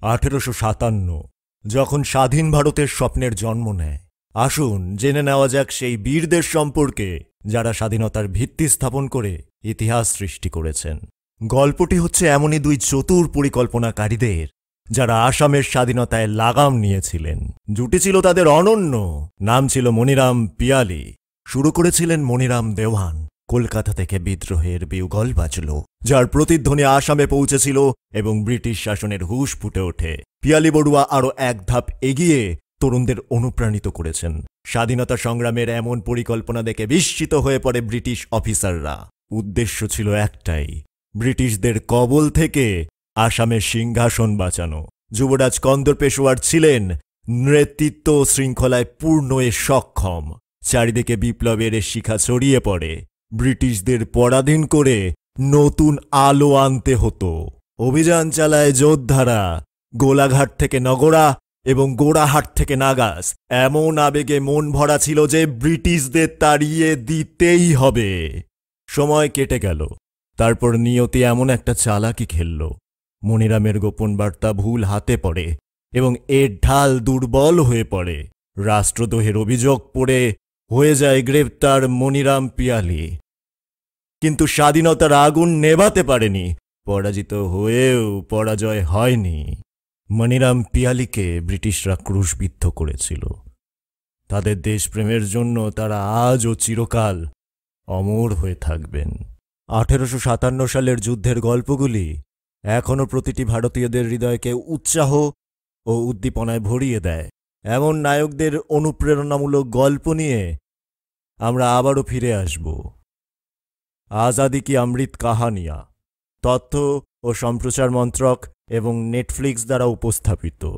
1857 যখন স্বাধীন ভারতের স্বপ্নের জন্ম নেয়, আসুন জেনে নেওয়া যাক সেই বীরদের সম্পর্কে যারা স্বাধীনতার ভিত্তি স্থাপন করে ইতিহাস সৃষ্টি করেছেন। গল্পটি হচ্ছে এমনই দুই চতুর পরিকল্পনাকারীদের যারা আসামের স্বাধীনতায় লাগাম নিয়েছিলেন। জুটি ছিল তাদের অনন্য, নাম ছিল মনিরাম পিয়ালি। শুরু করেছিলেন মনিরাম দেওয়ান। কলকাতা থেকে বিদ্রোহের বিউগল বাজল, যার প্রতিধ্বনি আসামে পৌঁছেছিল এবং ব্রিটিশ শাসনের হুঁশ ফুটে ওঠে। পিয়ালি বড়ুয়া আরও এক ধাপ এগিয়ে তরুণদের অনুপ্রাণিত করেছেন। স্বাধীনতা সংগ্রামের এমন পরিকল্পনা দেখে বিস্মিত হয়ে পড়ে ব্রিটিশ অফিসাররা। উদ্দেশ্য ছিল একটাই, ব্রিটিশদের কবল থেকে আসামের সিংহাসন বাঁচানো। যুবরাজ কন্দর পেশোয়ার ছিলেন নেতৃত্ব শৃঙ্খলায় পূর্ণ সক্ষম। চারিদিকে বিপ্লবের শিখা ছড়িয়ে পড়ে। ব্রিটিশদের পরাধীন করে নতুন আলো আনতে হতো। অভিযান চালায় যোদ্ধারা, গোলাঘাট থেকে নগরা এবং গোড়াহাট থেকে নাগাস। এমন আবেগে মন ভরা ছিল যে ব্রিটিশদের তাড়িয়ে দিতেই হবে। সময় কেটে গেল, তারপর নিয়তি এমন একটা চালাকি খেলল। মনিরামের গোপন বার্তা ভুল হাতে পড়ে এবং এর ঢাল দুর্বল হয়ে পড়ে। রাষ্ট্রদ্রোহের অভিযোগ পড়ে হয়ে যায় গ্রেপ্তার মনিরাম পিয়ালি। কিন্তু স্বাধীনতার আগুন নেভাতে পারেনি। পরাজিত হয়েও পরাজয় হয়নি। মনিরাম পিয়ালিকে ব্রিটিশরা ক্রুশবিদ্ধ করেছিল। তাদের দেশপ্রেমের জন্য তারা আজ ও চিরকাল অমর হয়ে থাকবেন। 1857 সালের যুদ্ধের গল্পগুলি এখনও প্রতিটি ভারতীয়দের হৃদয়কে উৎসাহ ও উদ্দীপনায় ভরিয়ে দেয়। এমন নায়কদের অনুপ্রেরণামূলক গল্প নিয়ে আমরা আবারও ফিরে আসব। আজাদি কি অমৃত কাহানিয়া তথ্য ও সম্প্রচার মন্ত্রক এবং নেটফ্লিক্স দ্বারা উপস্থাপিত।